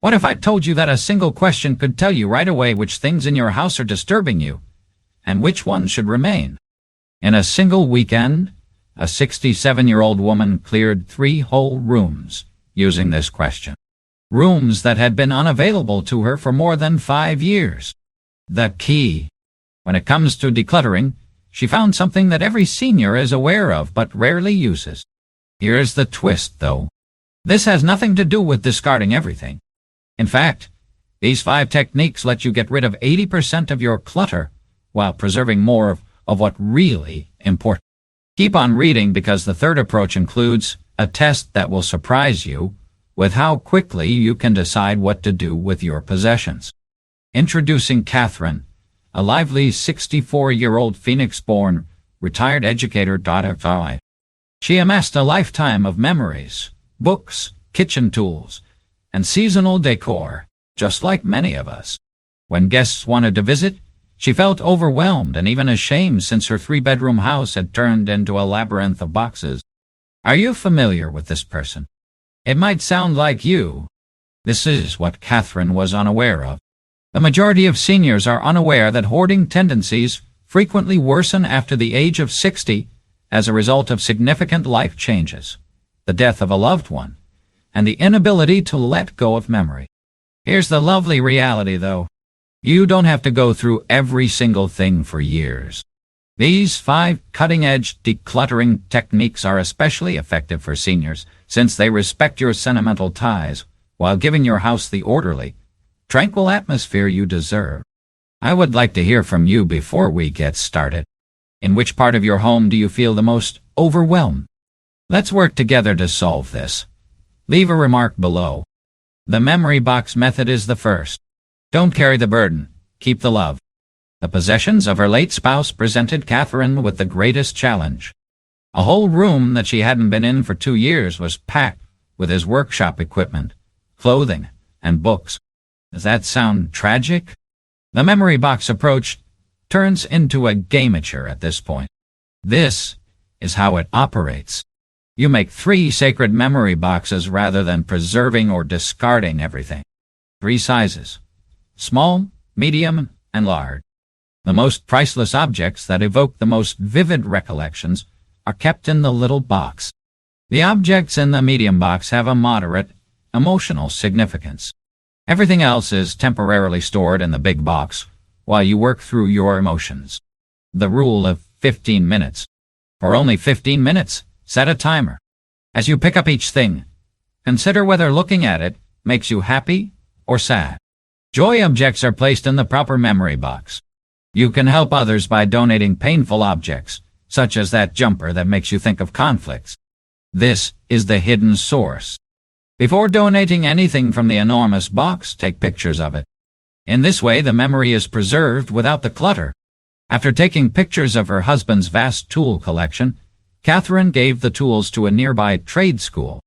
What if I told you that a single question could tell you right away which things in your house are disturbing you, and which ones should remain? In a single weekend, a 67-year-old woman cleared 3 whole rooms using this question. Rooms that had been unavailable to her for more than 5 years. The key. When it comes to decluttering, she found something that every senior is aware of but rarely uses. Here's the twist, though. This has nothing to do with discarding everything. In fact, these 5 techniques let you get rid of 80% of your clutter while preserving more of what really important. Keep on reading because the third approach includes a test that will surprise you with how quickly you can decide what to do with your possessions. Introducing Catherine, a lively 64-year-old Phoenix-born retired educator. She amassed a lifetime of memories, books, kitchen tools, and seasonal decor, just like many of us. When guests wanted to visit, she felt overwhelmed and even ashamed since her 3-bedroom house had turned into a labyrinth of boxes. Are you familiar with this person? It might sound like you. This is what Catherine was unaware of. The majority of seniors are unaware that hoarding tendencies frequently worsen after the age of 60 as a result of significant life changes, the death of a loved one, and the inability to let go of memory. Here's the lovely reality, though. You don't have to go through every single thing for years. These 5 cutting-edge decluttering techniques are especially effective for seniors since they respect your sentimental ties while giving your house the orderly, tranquil atmosphere you deserve. I would like to hear from you before we get started. In which part of your home do you feel the most overwhelmed? Let's work together to solve this. Leave a remark below. The memory box method is the first. Don't carry the burden. Keep the love. The possessions of her late spouse presented Catherine with the greatest challenge. A whole room that she hadn't been in for 2 years was packed with his workshop equipment, clothing, and books. Does that sound tragic? The memory box approach turns into a gamature at this point. This is how it operates. You make 3 sacred memory boxes rather than preserving or discarding everything. 3 sizes: small, medium, and large. The most priceless objects that evoke the most vivid recollections are kept in the little box. The objects in the medium box have a moderate, emotional significance. Everything else is temporarily stored in the big box while you work through your emotions. The rule of 15 minutes. For only 15 minutes, set a timer. As you pick up each thing, consider whether looking at it makes you happy or sad. Joy objects are placed in the proper memory box. You can help others by donating painful objects, such as that jumper that makes you think of conflicts. This is the hidden source. Before donating anything from the enormous box, take pictures of it. In this way, the memory is preserved without the clutter. After taking pictures of her husband's vast tool collection, Catherine gave the tools to a nearby trade school.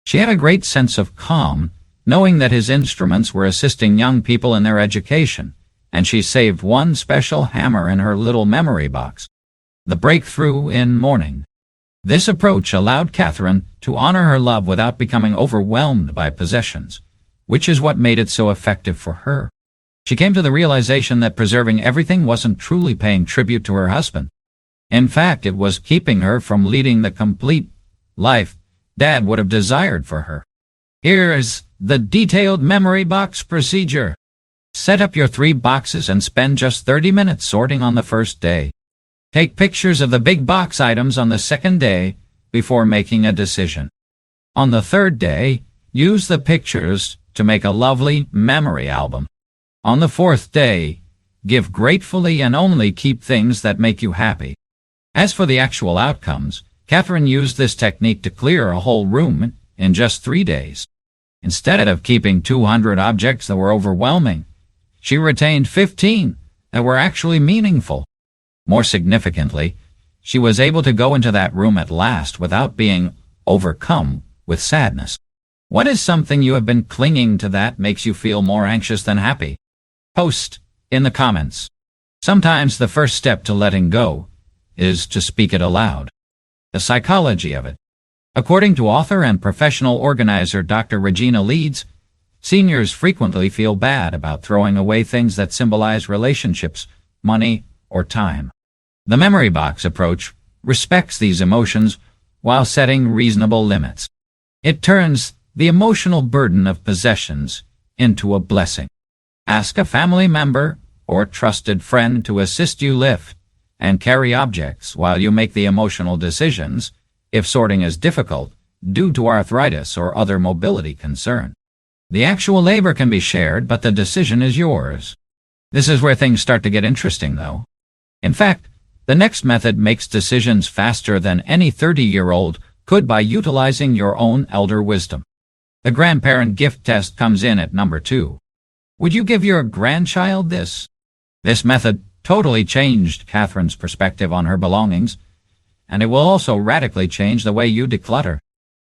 She had a great sense of calm, knowing that his instruments were assisting young people in their education, and she saved 1 special hammer in her little memory box. The breakthrough in mourning. This approach allowed Catherine to honor her love without becoming overwhelmed by possessions, which is what made it so effective for her. She came to the realization that preserving everything wasn't truly paying tribute to her husband. In fact, it was keeping her from leading the complete life Dad would have desired for her. Here is the detailed memory box procedure. Set up your 3 boxes and spend just 30 minutes sorting on the first day. Take pictures of the big box items on the second day before making a decision. On the third day, use the pictures to make a lovely memory album. On the 4th day, give gratefully and only keep things that make you happy. As for the actual outcomes, Catherine used this technique to clear a whole room in just 3 days. Instead of keeping 200 objects that were overwhelming, she retained 15 that were actually meaningful. More significantly, she was able to go into that room at last without being overcome with sadness. What is something you have been clinging to that makes you feel more anxious than happy? Post in the comments. Sometimes the first step to letting go is to speak it aloud. The psychology of it. According to author and professional organizer Dr. Regina Leeds, Seniors frequently feel bad about throwing away things that symbolize relationships, money, or time. The memory box approach respects these emotions while setting reasonable limits. It turns the emotional burden of possessions into a blessing. Ask a family member or trusted friend to assist you lift and carry objects while you make the emotional decisions if sorting is difficult due to arthritis or other mobility concern. The actual labor can be shared, but the decision is yours. This is where things start to get interesting, though. In fact, the next method makes decisions faster than any 30-year-old could by utilizing your own elder wisdom. The grandparent gift test comes in at number 2. Would you give your grandchild this? This method totally changed Catherine's perspective on her belongings, and it will also radically change the way you declutter.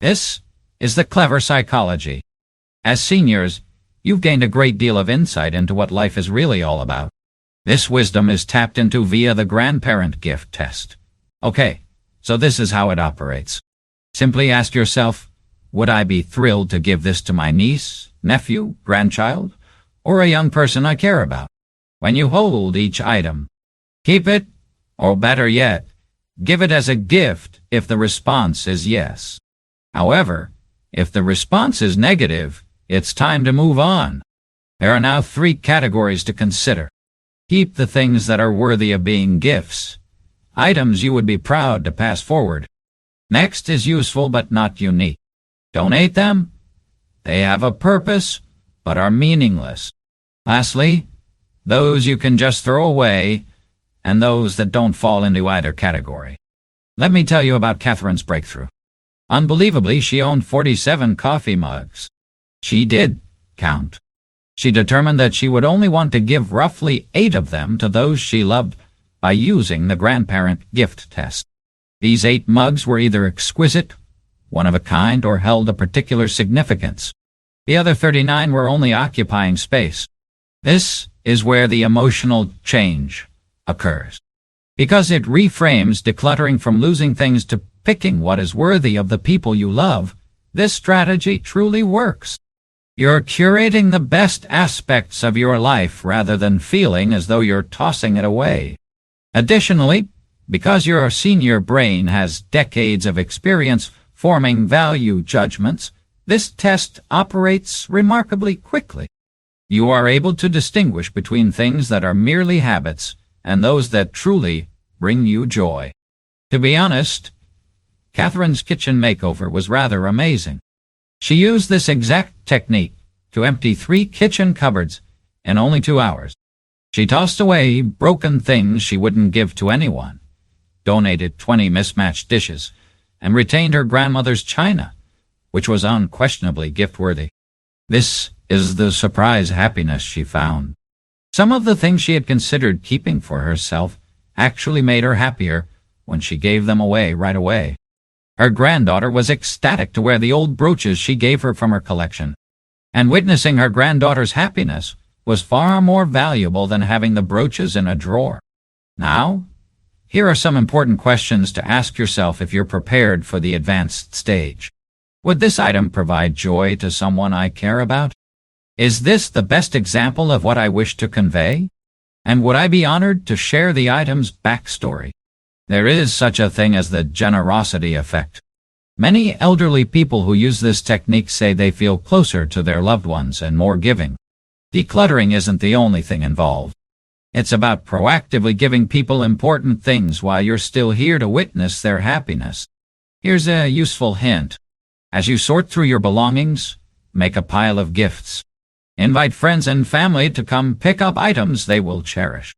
This is the clever psychology. As seniors, you've gained a great deal of insight into what life is really all about. This wisdom is tapped into via the grandparent gift test. Okay, so this is how it operates. Simply ask yourself, would I be thrilled to give this to my niece, nephew, grandchild, or a young person I care about? When you hold each item, keep it, or better yet, give it as a gift if the response is yes. However, if the response is negative, it's time to move on. There are now 3 categories to consider. Keep the things that are worthy of being gifts, items you would be proud to pass forward. Next is useful but not unique. Donate them. They have a purpose, but are meaningless. Lastly, those you can just throw away, and those that don't fall into either category. Let me tell you about Catherine's breakthrough. Unbelievably, she owned 47 coffee mugs. She did count. She determined that she would only want to give roughly 8 of them to those she loved by using the grandparent gift test. These 8 mugs were either exquisite, one of a kind, or held a particular significance. The other 39 were only occupying space. This is where the emotional change occurs, because it reframes decluttering from losing things to picking what is worthy of the people you love. This strategy truly works. You're curating the best aspects of your life rather than feeling as though you're tossing it away. Additionally, because your senior brain has decades of experience forming value judgments, this test operates remarkably quickly. You are able to distinguish between things that are merely habits and those that truly bring you joy. To be honest, Catherine's kitchen makeover was rather amazing. She used this exact technique to empty 3 kitchen cupboards in only 2 hours. She tossed away broken things she wouldn't give to anyone, donated 20 mismatched dishes, and retained her grandmother's china, which was unquestionably gift-worthy. This is the surprise happiness she found. Some of the things she had considered keeping for herself actually made her happier when she gave them away right away. Her granddaughter was ecstatic to wear the old brooches she gave her from her collection, and witnessing her granddaughter's happiness was far more valuable than having the brooches in a drawer. Now, here are some important questions to ask yourself if you're prepared for the advanced stage. Would this item provide joy to someone I care about? Is this the best example of what I wish to convey? And would I be honored to share the item's backstory? There is such a thing as the generosity effect. Many elderly people who use this technique say they feel closer to their loved ones and more giving. Decluttering isn't the only thing involved. It's about proactively giving people important things while you're still here to witness their happiness. Here's a useful hint. As you sort through your belongings, make a pile of gifts. Invite friends and family to come pick up items they will cherish.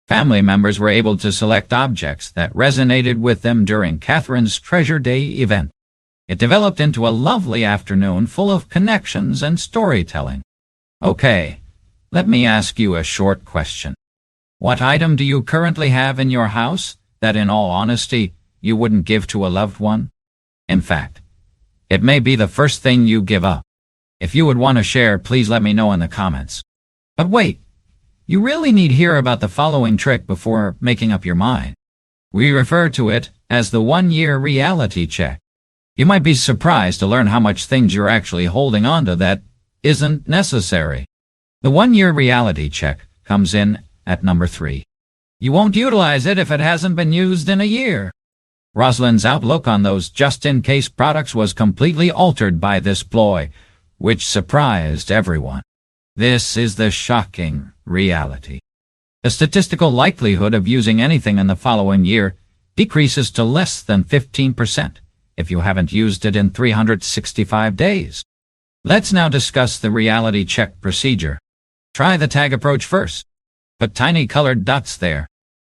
Family members were able to select objects that resonated with them during Catherine's Treasure Day event. It developed into a lovely afternoon full of connections and storytelling. Okay, let me ask you a short question. What item do you currently have in your house that, in all honesty, you wouldn't give to a loved one? In fact, it may be the first thing you give up. If you would want to share, please let me know in the comments. But wait, you really need to hear about the following trick before making up your mind. We refer to it as the 1-year reality check. You might be surprised to learn how much things you're actually holding on to that isn't necessary. The 1-year reality check comes in at number 3. You won't utilize it if it hasn't been used in a year. Rosalind's outlook on those just-in-case products was completely altered by this ploy, which surprised everyone. This is the shocking reality. The statistical likelihood of using anything in the following year decreases to less than 15% if you haven't used it in 365 days. Let's now discuss the reality check procedure. Try the tag approach first. Put tiny colored dots there.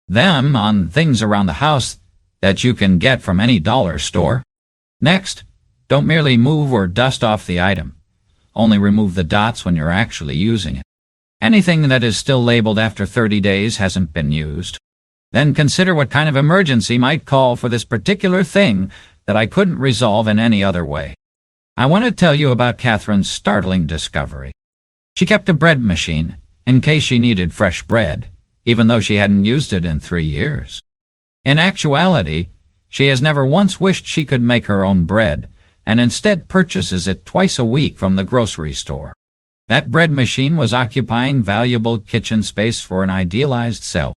Them on things around the house that you can get from any dollar store. Next, don't merely move or dust off the item. Only remove the dots when you're actually using it. Anything that is still labeled after 30 days hasn't been used. Then consider what kind of emergency might call for this particular thing that I couldn't resolve in any other way. I want to tell you about Catherine's startling discovery. She kept a bread machine in case she needed fresh bread, even though she hadn't used it in 3 years. In actuality, she has never once wished she could make her own bread, and instead purchases it twice a week from the grocery store. That bread machine was occupying valuable kitchen space for an idealized self.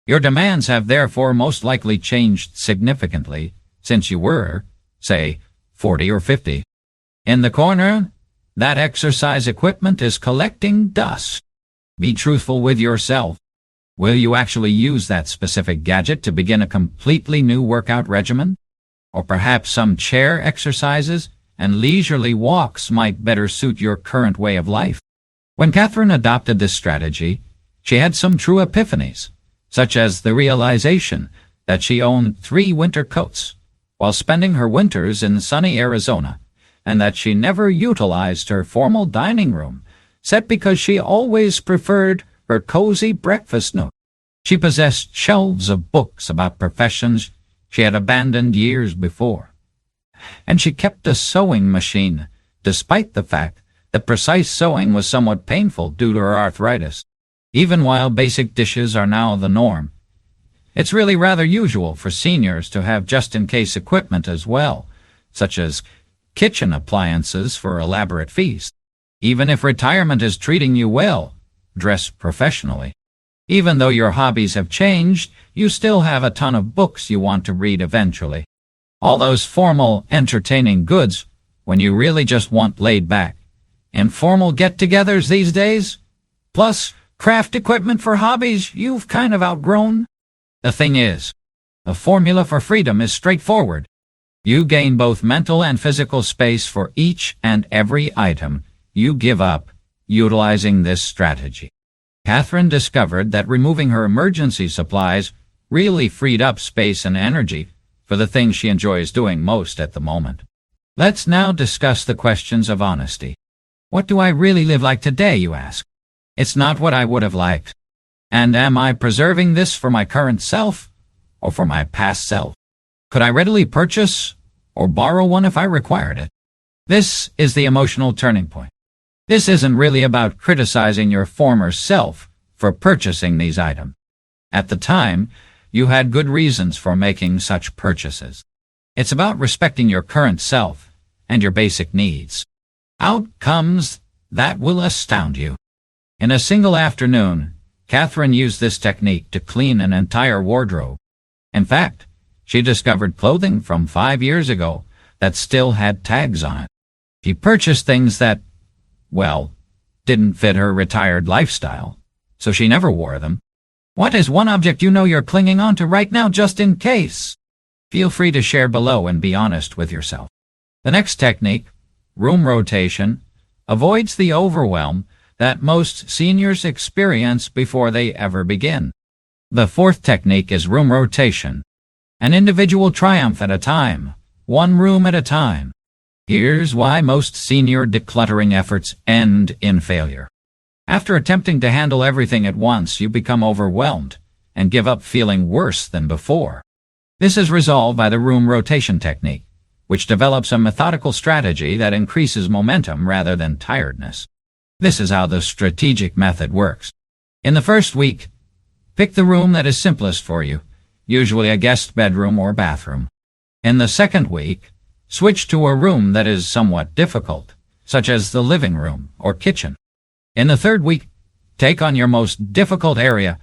Your demands have therefore most likely changed significantly since you were, say, 40 or 50. In the corner, that exercise equipment is collecting dust. Be truthful with yourself. Will you actually use that specific gadget to begin a completely new workout regimen? Or perhaps some chair exercises and leisurely walks might better suit your current way of life? When Catherine adopted this strategy, she had some true epiphanies, such as the realization that she owned 3 winter coats while spending her winters in sunny Arizona, and that she never utilized her formal dining room, set because she always preferred her cozy breakfast nook. She possessed shelves of books about professions she had abandoned years before. And she kept a sewing machine, despite the fact that precise sewing was somewhat painful due to her arthritis. Even while basic dishes are now the norm, it's really rather usual for seniors to have just-in-case equipment as well, such as kitchen appliances for elaborate feasts. Even if retirement is treating you well, dress professionally. Even though your hobbies have changed, you still have a ton of books you want to read eventually. All those formal, entertaining goods when you really just want laid-back, informal get-togethers these days, plus craft equipment for hobbies you've kind of outgrown. The thing is, the formula for freedom is straightforward. You gain both mental and physical space for each and every item you give up utilizing this strategy. Catherine discovered that removing her emergency supplies really freed up space and energy for the things she enjoys doing most at the moment. Let's now discuss the questions of honesty. What do I really live like today, you ask? It's not what I would have liked. And am I preserving this for my current self or for my past self? Could I readily purchase or borrow one if I required it? This is the emotional turning point. This isn't really about criticizing your former self for purchasing these items. At the time, you had good reasons for making such purchases. It's about respecting your current self and your basic needs. Outcomes that will astound you. In a single afternoon, Catherine used this technique to clean an entire wardrobe. In fact, she discovered clothing from 5 years ago that still had tags on it. She purchased things that, well, didn't fit her retired lifestyle, so she never wore them. What is one object you know you're clinging on to right now just in case? Feel free to share below and be honest with yourself. The next technique, room rotation, avoids the overwhelm that most seniors experience before they ever begin. The fourth technique is room rotation, an individual triumph at a time, one room at a time. Here's why most senior decluttering efforts end in failure. After attempting to handle everything at once, you become overwhelmed and give up feeling worse than before. This is resolved by the room rotation technique, which develops a methodical strategy that increases momentum rather than tiredness. This is how the strategic method works. In the first week, pick the room that is simplest for you, usually a guest bedroom or bathroom. In the second week, switch to a room that is somewhat difficult, such as the living room or kitchen. In the third week, take on your most difficult area,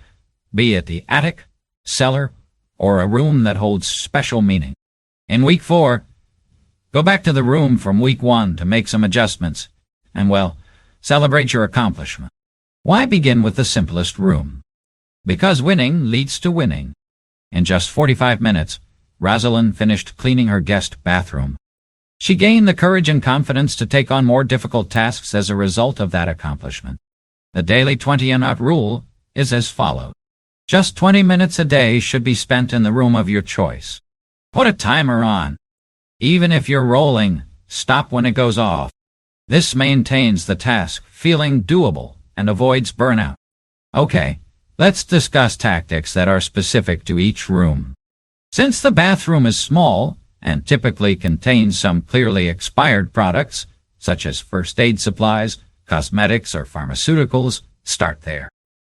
be it the attic, cellar, or a room that holds special meaning. In week 4, go back to the room from week 1 to make some adjustments, and, well, celebrate your accomplishment. Why begin with the simplest room? Because winning leads to winning. In just 45 minutes, Rosalind finished cleaning her guest bathroom. She gained the courage and confidence to take on more difficult tasks as a result of that accomplishment. The daily 20 and out rule is as follows. Just 20 minutes a day should be spent in the room of your choice. Put a timer on. Even if you're rolling, stop when it goes off. This maintains the task feeling doable and avoids burnout. Okay, let's discuss tactics that are specific to each room. Since the bathroom is small and typically contains some clearly expired products, such as first aid supplies, cosmetics, or pharmaceuticals, start there.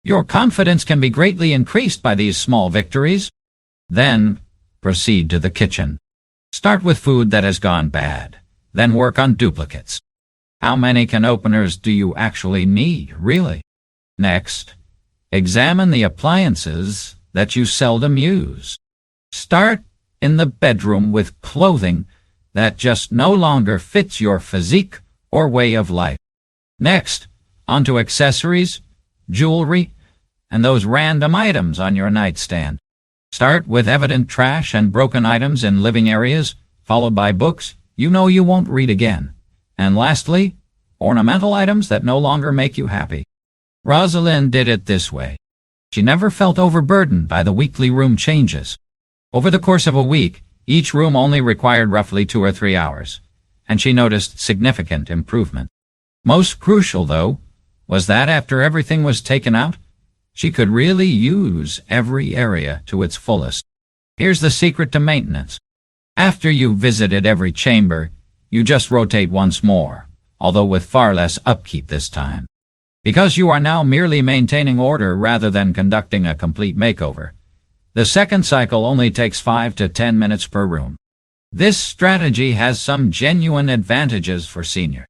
Your confidence can be greatly increased by these small victories. Then, proceed to the kitchen. Start with food that has gone bad. Then work on duplicates. How many can openers do you actually need, really? Next, examine the appliances that you seldom use. Start in the bedroom with clothing that just no longer fits your physique or way of life. Next, onto accessories, jewelry, and those random items on your nightstand. Start with evident trash and broken items in living areas, followed by books you know you won't read again. And lastly, ornamental items that no longer make you happy. Rosalind did it this way. She never felt overburdened by the weekly room changes. Over the course of a week, each room only required roughly 2 or 3 hours, and she noticed significant improvement. Most crucial, though, was that after everything was taken out, she could really use every area to its fullest. Here's the secret to maintenance. After you've visited every chamber, you just rotate once more, although with far less upkeep this time. Because you are now merely maintaining order rather than conducting a complete makeover, the second cycle only takes 5 to 10 minutes per room. This strategy has some genuine advantages for seniors.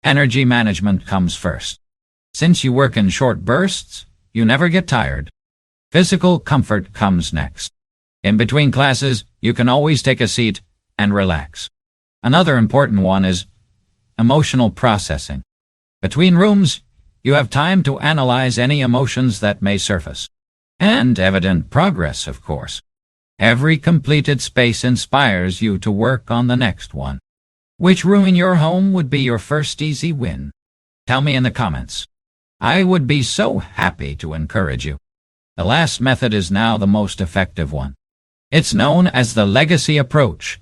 Energy management comes first. Since you work in short bursts, you never get tired. Physical comfort comes next. In between classes, you can always take a seat and relax. Another important one is emotional processing. Between rooms, you have time to analyze any emotions that may surface. And evident progress, of course. Every completed space inspires you to work on the next one. Which room in your home would be your first easy win? Tell me in the comments. I would be so happy to encourage you. The last method is now the most effective one. It's known as the legacy approach,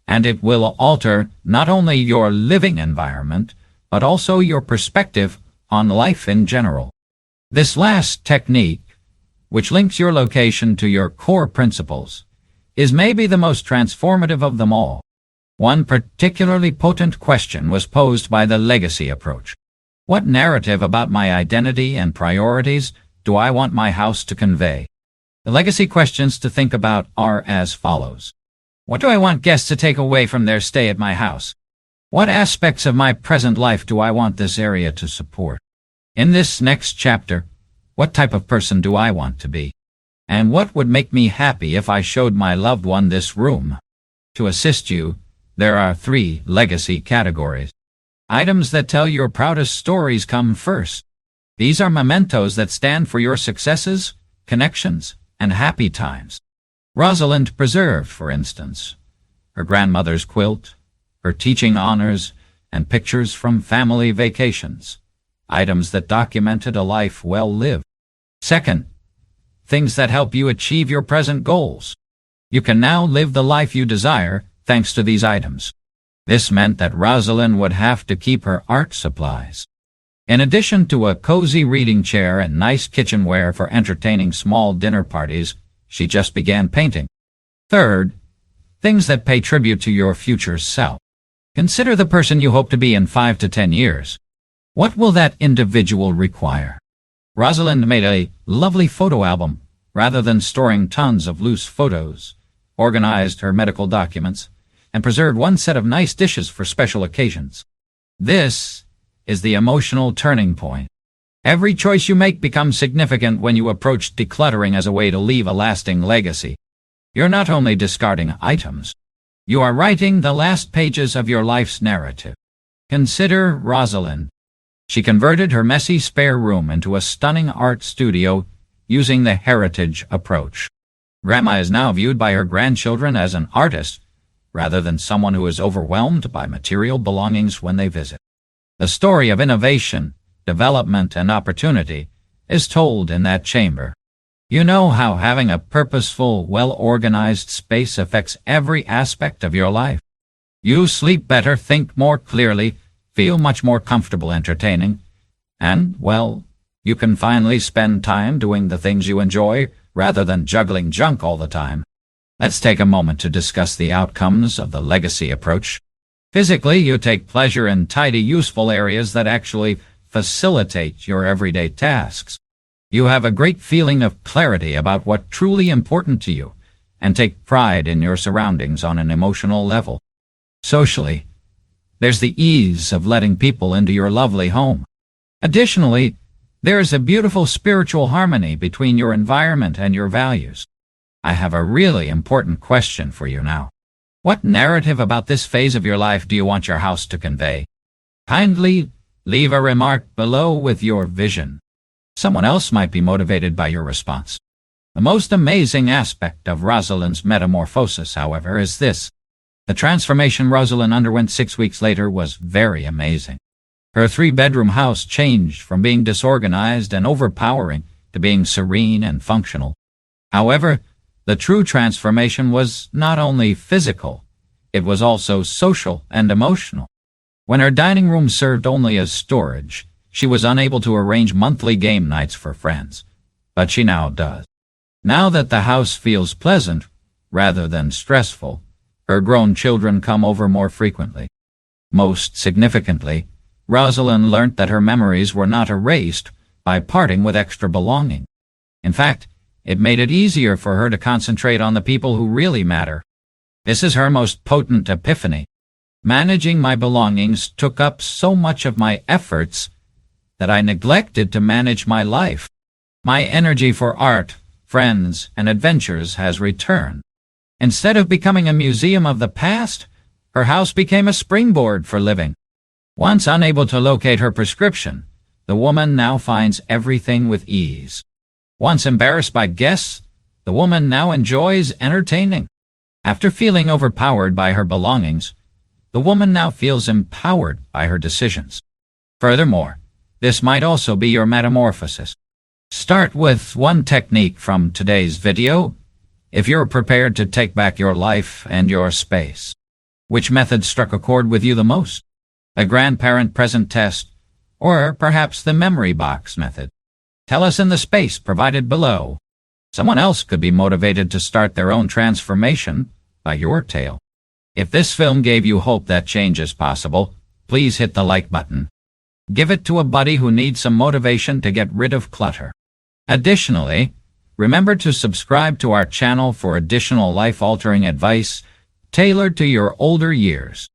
and it will alter not only your living environment, but also your perspective on life in general. This last technique, which links your location to your core principles, is maybe the most transformative of them all. One particularly potent question was posed by the legacy approach. What narrative about my identity and priorities do I want my house to convey? The legacy questions to think about are as follows. What do I want guests to take away from their stay at my house? What aspects of my present life do I want this area to support? In this next chapter, what type of person do I want to be? And what would make me happy if I showed my loved one this room? To assist you, there are 3 legacy categories. Items that tell your proudest stories come first. These are mementos that stand for your successes, connections, and happy times. Rosalind preserved, for instance, her grandmother's quilt, her teaching honors, and pictures from family vacations, items that documented a life well lived. Second, things that help you achieve your present goals. You can now live the life you desire thanks to these items. This meant that Rosalind would have to keep her art supplies. In addition to a cozy reading chair and nice kitchenware for entertaining small dinner parties, she just began painting. Third, things that pay tribute to your future self. Consider the person you hope to be in 5 to 10 years. What will that individual require? Rosalind made a lovely photo album rather than storing tons of loose photos, organized her medical documents, and preserved one set of nice dishes for special occasions. This is the emotional turning point. Every choice you make becomes significant when you approach decluttering as a way to leave a lasting legacy. You're not only discarding items, you are writing the last pages of your life's narrative. Consider Rosalind. She converted her messy spare room into a stunning art studio using the heritage approach. Grandma is now viewed by her grandchildren as an artist rather than someone who is overwhelmed by material belongings when they visit. The story of innovation, development, and opportunity is told in that chamber. You know how having a purposeful, well-organized space affects every aspect of your life. You sleep better, think more clearly, feel much more comfortable entertaining, and, well, you can finally spend time doing the things you enjoy rather than juggling junk all the time. Let's take a moment to discuss the outcomes of the legacy approach. Physically, you take pleasure in tidy, useful areas that actually facilitate your everyday tasks. You have a great feeling of clarity about what's truly important to you and take pride in your surroundings on an emotional level. Socially, there's the ease of letting people into your lovely home. Additionally, there is a beautiful spiritual harmony between your environment and your values. I have a really important question for you now. What narrative about this phase of your life do you want your house to convey? Kindly leave a remark below with your vision. Someone else might be motivated by your response. The most amazing aspect of Rosalind's metamorphosis, however, is this. The transformation Rosalind underwent 6 weeks later was very amazing. Her 3-bedroom house changed from being disorganized and overpowering to being serene and functional. However, the true transformation was not only physical, it was also social and emotional. When her dining room served only as storage, she was unable to arrange monthly game nights for friends, but she now does. Now that the house feels pleasant rather than stressful, her grown children come over more frequently. Most significantly, Rosalind learnt that her memories were not erased by parting with extra belonging. In fact, it made it easier for her to concentrate on the people who really matter. This is her most potent epiphany. Managing my belongings took up so much of my efforts that I neglected to manage my life. My energy for art, friends, and adventures has returned. Instead of becoming a museum of the past, her house became a springboard for living. Once unable to locate her prescription, the woman now finds everything with ease. Once embarrassed by guests, the woman now enjoys entertaining. After feeling overpowered by her belongings, the woman now feels empowered by her decisions. Furthermore, this might also be your metamorphosis. Start with one technique from today's video if you're prepared to take back your life and your space. Which method struck a chord with you the most? The grandparent present test, or perhaps the memory box method? Tell us in the space provided below. Someone else could be motivated to start their own transformation by your tale. If this film gave you hope that change is possible, please hit the like button. Give it to a buddy who needs some motivation to get rid of clutter. Additionally, remember to subscribe to our channel for additional life-altering advice tailored to your older years.